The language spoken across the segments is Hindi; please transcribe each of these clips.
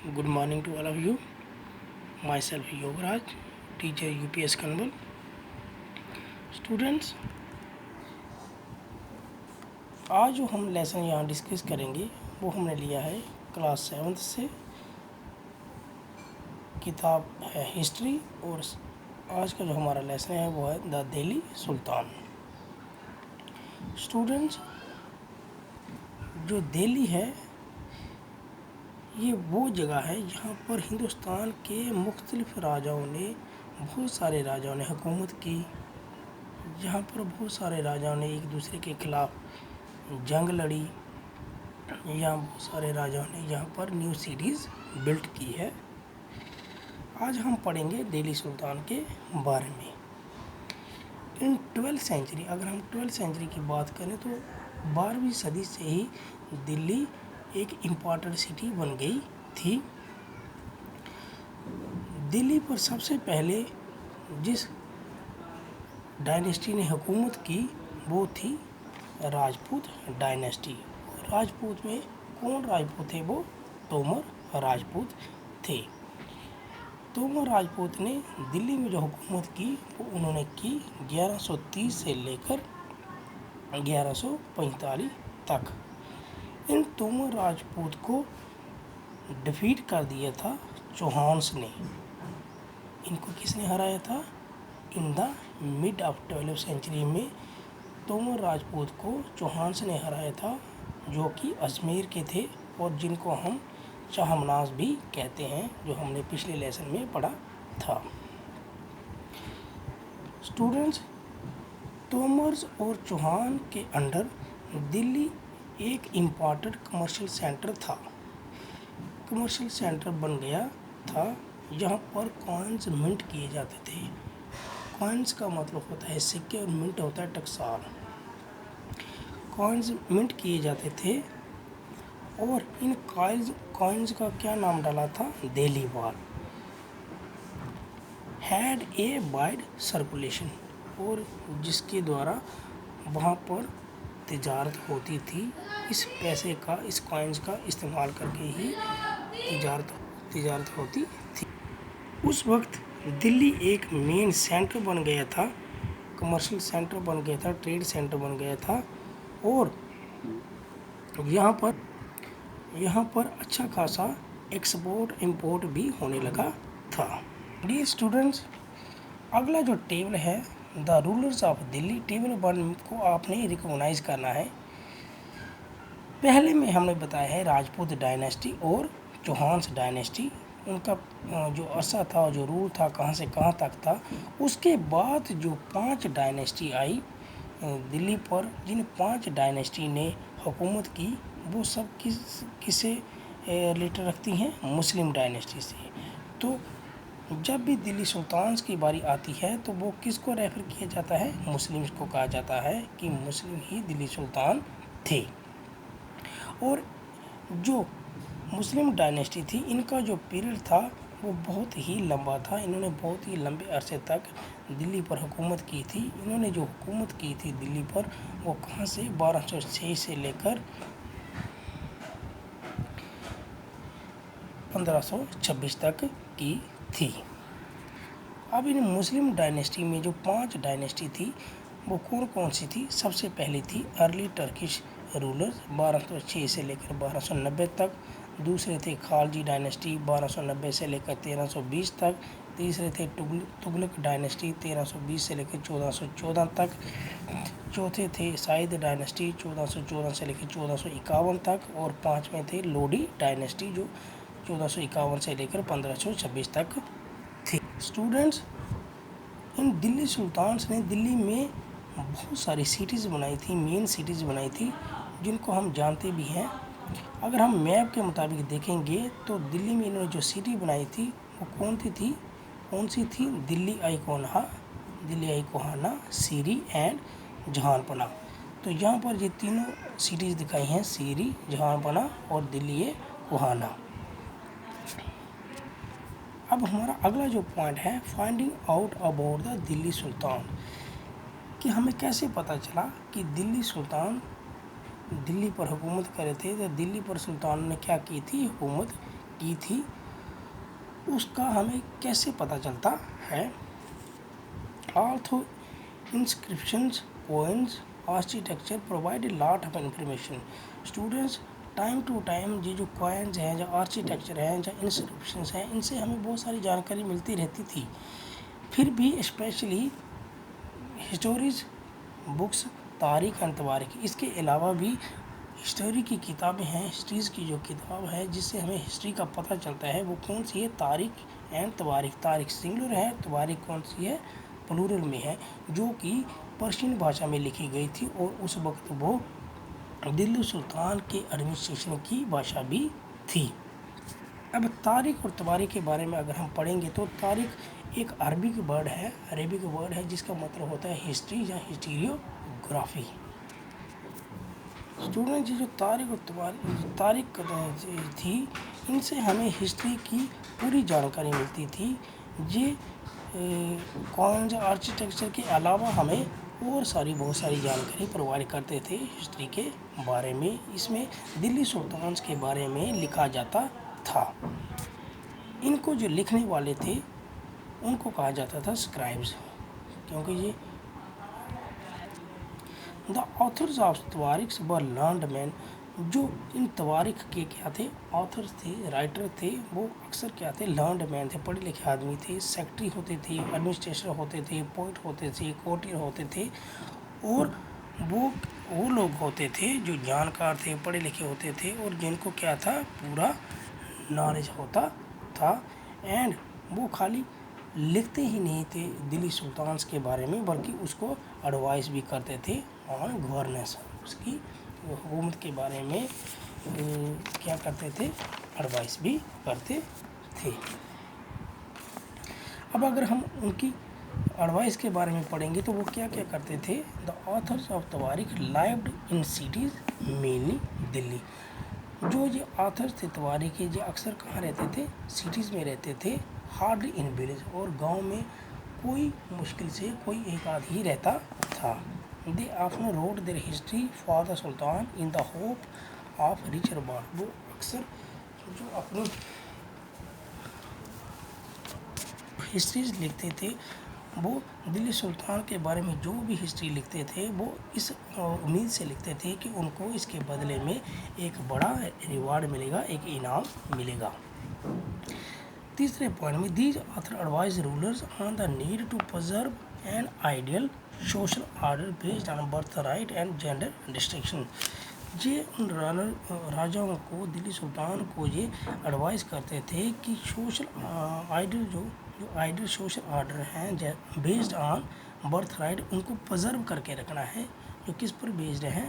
Good morning to all of you. Myself Yogaraj, teacher UPS Kanwal. Students, आज जो हम लेसन यहाँ डिस्कस करेंगे वो हमने लिया है क्लास 7th से। किताब है हिस्ट्री और आज का जो हमारा लेसन है वो है द दिल्ली सुल्तान। स्टूडेंट्स, जो दिल्ली है ये वो जगह है जहाँ पर हिंदुस्तान के मुख्तलिफ राजाओं ने बहुत सारे राजाओं ने हुकूमत की, जहाँ पर बहुत सारे राजाओं ने एक दूसरे के ख़िलाफ़ जंग लड़ी। यहाँ बहुत सारे राजाओं ने यहाँ पर न्यू सिटीज़ बिल्ट की है। आज हम पढ़ेंगे दिल्ली सुल्तान के बारे में। इन 12th सेंचुरी, अगर हम 12th सेंचुरी की बात करें तो 12वीं सदी से ही दिल्ली एक इम्पॉर्टेंट सिटी बन गई थी। दिल्ली पर सबसे पहले जिस डायनेस्टी ने हुकूमत की वो थी राजपूत डायनेस्टी। राजपूत में कौन राजपूत थे? वो तोमर राजपूत थे। तोमर राजपूत ने दिल्ली में जो हुकूमत की वो उन्होंने की 1130 से लेकर 1145 तक। इन तोमर राजपूत को डिफीट कर दिया था चौहान्स ने। इनको किसने हराया था? In the mid of 12th century में तोमर राजपूत को चौहान्स ने हराया था, जो कि अजमेर के थे और जिनको हम चाहमनाज भी कहते हैं, जो हमने पिछले लेसन में पढ़ा था। स्टूडेंट्स, तोमर्स और चौहान के अंडर दिल्ली एक इम्पॉर्टेंट कमर्शियल सेंटर था। कमर्शियल सेंटर बन गया था जहाँ पर कॉइन्स मिंट किए जाते थे। कॉइन्स का मतलब होता है सिक्के और मिंट होता है टकसाल। कॉइन्स मिंट किए जाते थे और इन कॉइन्स का क्या नाम डाला था? दिल्ली वाल। हैड ए वाइड सर्कुलेशन, और जिसके द्वारा वहाँ पर तिजारत होती थी। इस पैसे का, इस कॉइन्स का इस्तेमाल करके ही तिजारत होती थी। उस वक्त दिल्ली एक मेन सेंटर बन गया था, कमर्शियल सेंटर बन गया था, ट्रेड सेंटर बन गया था और यहाँ पर अच्छा खासा एक्सपोर्ट इंपोर्ट भी होने लगा था। डियर स्टूडेंट्स, अगला जो टेबल है the rulers of Delhi, table 1 को आपने रिकॉग्नाइज करना है। पहले में हमने बताया है राजपूत डायनेस्टी और चौहान्स डायनेस्टी, उनका जो अरसा था, जो रूल था, कहाँ से कहाँ तक था। उसके बाद जो 5 डायनेस्टी आई दिल्ली पर, जिन 5 डायनेस्टी ने हुकूमत की वो सब किससे रिलेटेड रखती हैं? मुस्लिम डायनेस्टी से। तो जब भी दिल्ली सुल्तान्स की बारी आती है तो वो किसको रेफ़र किया जाता है? मुस्लिम्स को कहा जाता है कि मुस्लिम ही दिल्ली सुल्तान थे। और जो मुस्लिम डायनेस्टी थी, इनका जो पीरियड था वो बहुत ही लंबा था। इन्होंने बहुत ही लंबे अरसे तक दिल्ली पर हुकूमत की थी। इन्होंने जो हुकूमत की थी दिल्ली पर वो कहाँ से? 1206 से लेकर 1526 तक की थी। अब इन मुस्लिम डायनेस्टी में जो 5 डायनेस्टी थी वो कौन कौन सी थी? सबसे पहली थी अर्ली टर्किश रूलर्स 1206 से लेकर 1290 तक। दूसरे थे खालजी डायनेस्टी 1290 से लेकर 1320 तक। तीसरे थे तुगलक डायनेस्टी 1320 से लेकर 1414 तक। चौथे थे साइद डायनेस्टी 1414 से लेकर 1451 तक। और पाँचवें थे लोडी डायनेस्टी जो 1451 से लेकर 1526 तक थी। स्टूडेंट्स, इन दिल्ली सुल्तान्स ने दिल्ली में बहुत सारी सिटीज़ बनाई थी, मेन सिटीज़ बनाई थी, जिनको हम जानते भी हैं। अगर हम मैप के मुताबिक देखेंगे तो दिल्ली में इन्होंने जो सिटी बनाई थी वो कौन सी थी? दिल्ली आई कोहाना, सीरी एंड जहानपना। तो यहाँ पर ये तीनों सिटीज़ दिखाई हैं, सीरी, जहानपना और दिल्ली कोहाना। अब हमारा अगला जो पॉइंट है finding out about the Delhi sultan, कि हमें कैसे पता चला कि दिल्ली सुल्तान दिल्ली पर हुकूमत कर रहे थे। तो दिल्ली पर सुल्तान ने क्या की थी? हुकूमत की थी उसका हमें कैसे पता चलता है। Although inscriptions, coins, architecture provide a lot of information. Students time to time ये जो कॉइन्स हैं, जो आर्किटेक्चर हैं, जो इंस्क्रिप्शंस हैं, इनसे हमें बहुत सारी जानकारी मिलती रहती थी। फिर भी स्पेशली हिस्टोरीज बुक्स, तारीख एंड तवारीख, इसके अलावा भी हिस्टोरी की किताबें हैं, हिस्ट्रीज़ की जो किताब है जिससे हमें हिस्ट्री का पता चलता है वो कौन सी है, तारीख एंड तवारीख। तारीख सिंगुलर है, तवारीख कौन सी है, प्लूरल में है, जो कि पर्शियन भाषा में लिखी गई थी और उस वक्त वो दिल्ली सुल्तान के एडमिनिस्ट्रेशन की भाषा भी थी। अब तारीख और तवारीख के बारे में अगर हम पढ़ेंगे तो तारीख एक अरबिक वर्ड है जिसका मतलब होता है हिस्ट्री या हिस्टीरियोग्राफी। स्टूडेंट जो तारीख और तारीख थी, इनसे हमें हिस्ट्री की पूरी जानकारी मिलती थी। ये कॉइन्स आर्किटेक्चर के अलावा हमें और बहुत सारी जानकारी प्रोवाइड करते थे हिस्ट्री के बारे में। इसमें दिल्ली सुल्तान के बारे में लिखा जाता था। इनको जो लिखने वाले थे उनको कहा जाता था स्क्राइब्स, क्योंकि ये द ऑथर्स ऑफ तवारीख्स वर लर्नड मैन। जो इन तवारीख के क्या थे, ऑथर्स थे, राइटर थे, वो अक्सर क्या थे, लर्नड मैन थे, पढ़े लिखे आदमी थे, सेक्रेटरी होते थे, एडमिनिस्ट्रेटर होते थे, पोइट होते थे, कोर्टियर होते थे, और वो लोग होते थे जो जानकार थे, पढ़े लिखे होते थे और जिनको क्या था, पूरा नॉलेज होता था। एंड वो खाली लिखते ही नहीं थे दिल्ली सुल्तान के बारे में, बल्कि उसको एडवाइस भी करते थे ऑन गवर्नेंस, उसकी हुकूमत के बारे में क्या करते थे, एडवाइस भी करते थे। अब अगर हम उनकी एडवाइस के बारे में पढ़ेंगे तो वो क्या क्या करते थे। द ऑथर्स ऑफ तवारीख lived in cities mainly Delhi. जो ये ऑथर्स थे तवारीख के, ये अक्सर कहाँ रहते थे, सिटीज़ में रहते थे, हार्डली इन विलेज, और गांव में कोई मुश्किल से कोई एक आध ही रहता था। They often wrote their history for the sultan in the hope of rich reward. वो अक्सर जो अपनी हिस्ट्रीज लिखते थे, वो दिल्ली सुल्तान के बारे में जो भी हिस्ट्री लिखते थे वो इस उम्मीद से लिखते थे कि उनको इसके बदले में एक बड़ा रिवार्ड मिलेगा, एक इनाम मिलेगा। तीसरे पॉइंट में these author advise rulers on the need to preserve an ideal social order based on birth right and gender distinction. ये उन राजाओं को, दिल्ली सुल्तान को ये एडवाइस करते थे कि सोशल आइडियल जो आइडियल सोशल ऑर्डर हैं बेस्ड ऑन बर्थ राइट, उनको प्रिजर्व करके रखना है। जो किस पर बेस्ड है,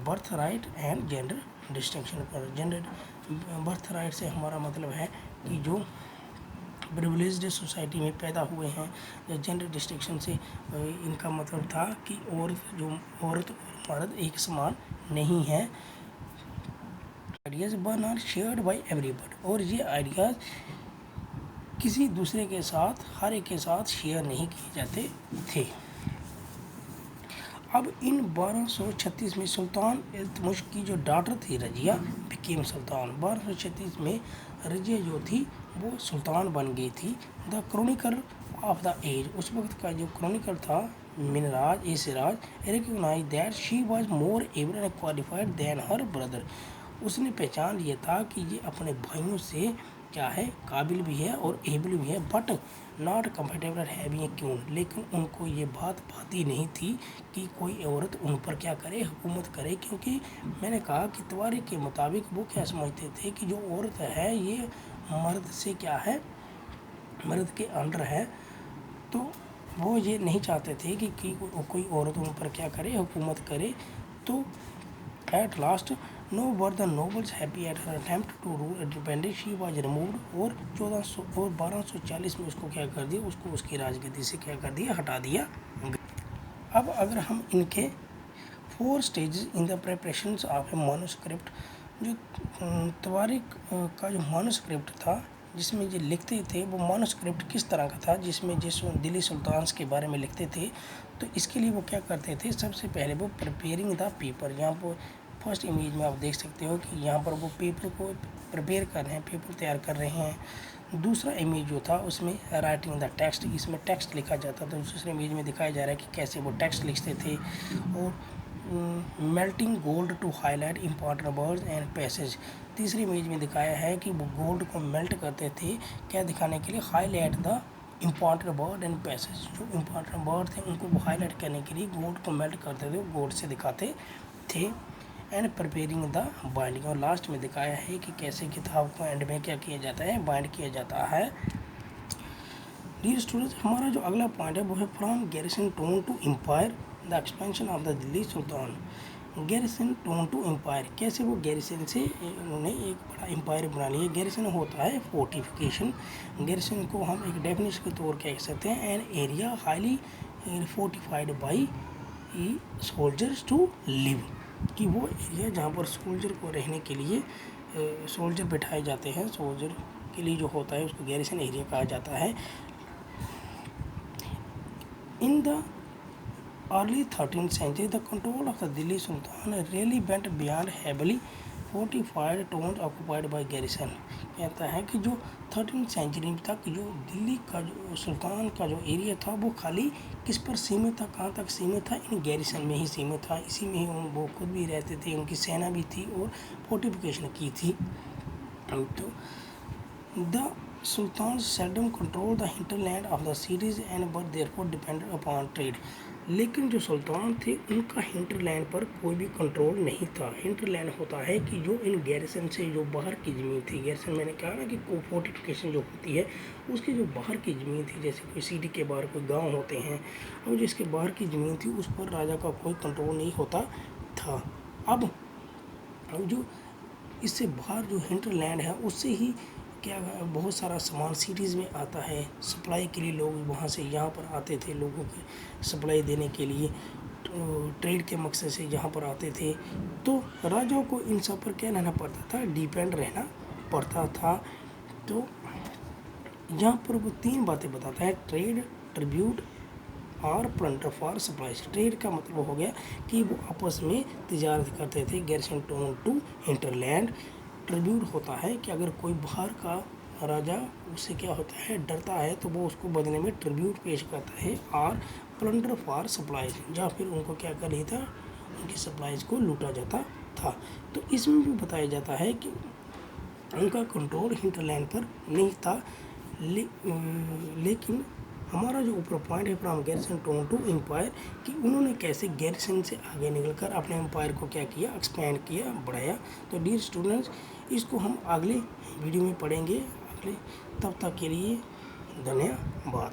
birth right and gender distinction पर। जेंडर बर्थ राइट से हमारा मतलब है कि जो प्रिविलेज्ड सोसाइटी में पैदा हुए हैं। जेंडर डिस्टिंक्शन से इनका मतलब था कि औरत और मर्द एक समान नहीं है। Ideas one are shared by everybody, और ये आइडियाज़ किसी दूसरे के साथ, हर एक के साथ शेयर नहीं किए जाते थे। अब इन 1236 में सुल्तान इल्तुतमिश की जो डॉटर थी रजिया बिकेम सुल्तान। 1236 में रजिया जो थी वो सुल्तान बन गई थी। The chronicle of the age, उस वक्त का जो क्रॉनिकल था Minhaj e Siraj, recognise that she was more able and qualified than her brother. उसने पहचान लिया था कि ये अपने भाइयों से क्या है, काबिल भी है और एबल भी है, बट नॉट कंफर्टेबल है भी है क्यों। लेकिन उनको ये बात भाती नहीं थी कि कोई औरत उन पर क्या करे, हुकूमत करे, क्योंकि मैंने कहा कि तवारीख के मुताबिक वो क्या समझते थे कि जो औरत है ये मर्द से क्या है, मर्द के अंडर है, तो वो ये नहीं चाहते थे कि कोई औरत उन पर क्या करे, हुकूमत करे। तो at last no were the nobles happy at her attempt to rule independent, she was removed, और 1240 में उसको क्या कर दिया, उसको उसकी राजगद्दी से क्या कर दिया, हटा दिया। अब अगर हम इनके 4 stages in the preparation of a manuscript, जो तवारीख का जो मानूस्क्रिप्ट था जिसमें ये लिखते थे, वो मानूस्क्रिप्ट किस तरह का था, जिसमें जिस दिल्ली सुल्तान के बारे में लिखते थे, तो इसके लिए वो क्या करते थे, सबसे पहले वो प्रिपेयरिंग द पेपर, यहाँ पर फर्स्ट इमेज में आप देख सकते हो कि यहाँ पर वो पेपर को प्रिपेयर कर रहे हैं, पेपर तैयार कर रहे हैं। दूसरा इमेज जो था उसमें राइटिंग द टेक्स्ट, इसमें टेक्स्ट लिखा जाता था। दूसरे इमेज में दिखाया जा रहा है कि कैसे वो टेक्स्ट लिखते थे। और melting gold to highlight important words and passage, तीसरी इमेज में दिखाया है कि वो गोल्ड को मेल्ट करते थे, क्या दिखाने के लिए, highlight the important word and passage. जो इम्पॉर्टेंट वर्ड थे उनको वो हाईलाइट करने के लिए गोल्ड को मेल्ट करते थे, गोल्ड से दिखाते थे। एंड प्रिपेयरिंग द बाइंडिंग, और लास्ट में दिखाया है कि कैसे किताब को एंड में क्या किया जाता है, बाइंड किया जाता है। डियर स्टूडेंट्स, हमारा जो अगला पॉइंट है वो है from garrison town to empire the expansion of the Delhi sultan. Garrison town to empire, कैसे वो गैरिसन से उन्होंने एक बड़ा एम्पायर बना लिया। गैरिसन होता है फोर्टिफिकेशन। गैरिसन को हम एक डेफिनेशन के तौर कह सकते हैं, an area highly fortified by soldiers to live, कि वो एरिया जहाँ पर सोल्जर को रहने के लिए सोल्जर बिठाए जाते हैं, सोल्जर के लिए जो होता है उसको गैरिसन एरिया कहा जाता है। In the early 13th century, the control of the Delhi Sultan really went beyond heavily fortified towns occupied by garrison। कहता है कि जो 13th सेंचुरी तक जो दिल्ली का जो सुल्तान का जो एरिया था वो खाली किस पर सीमित था, कहाँ तक सीमित था, इन गैरिसन में ही सीमित था। इसी में ही वो खुद भी रहते थे, उनकी सेना भी थी और फोर्टिफिकेशन की थी। तो the sultan seldom controlled the hinterland of the cities and were therefore dependent upon trade। लेकिन जो सुल्तान थे उनका हिंटरलैंड पर कोई भी कंट्रोल नहीं था। हिंटरलैंड होता है कि जो इन गैरिसन से जो बाहर की ज़मीन थी, गैरिसन मैंने कहा ना कि फोर्टिफिकेशन जो होती है उसकी जो बाहर की ज़मीन थी, जैसे कोई सिटी के बाहर कोई गांव होते हैं और जिसके बाहर की ज़मीन थी उस पर राजा का कोई कंट्रोल नहीं होता था। अब जो इससे बाहर जो हिंटरलैंड है उससे ही क्या बहुत सारा सामान सिटीज़ में आता है, सप्लाई के लिए लोग वहाँ से यहाँ पर आते थे, लोगों के सप्लाई देने के लिए ट्रेड के मकसद से यहाँ पर आते थे। तो राजाओं को इन सब पर क्या रहना पड़ता था, डिपेंड रहना पड़ता था। तो यहाँ पर वो तीन बातें बताता है, ट्रेड, ट्रिब्यूट और प्लंडर फॉर सप्लाईज। ट्रेड का मतलब हो गया कि वो आपस में तिजारत करते थे, garrison town to hinterland. Tribute होता है कि अगर कोई बाहर का राजा उससे क्या होता है, डरता है, तो वो उसको बदले में ट्रिब्यूट पेश करता है। और प्लंडर फॉर सप्लाईज, या फिर उनको क्या कर रही था, उनकी सप्लाईज को लूटा जाता था। तो इसमें भी बताया जाता है कि उनका कंट्रोल हिंटरलैंड पर नहीं था। लेकिन हमारा जो ऊपर पॉइंट है from garrison town to empire, कि उन्होंने कैसे गैरिसन से आगे निकलकर अपने एम्पायर को क्या किया, एक्सपेंड किया, बढ़ाया। तो डियर स्टूडेंट्स, इसको हम अगले वीडियो में पढ़ेंगे। तब तक के लिए धन्यवाद।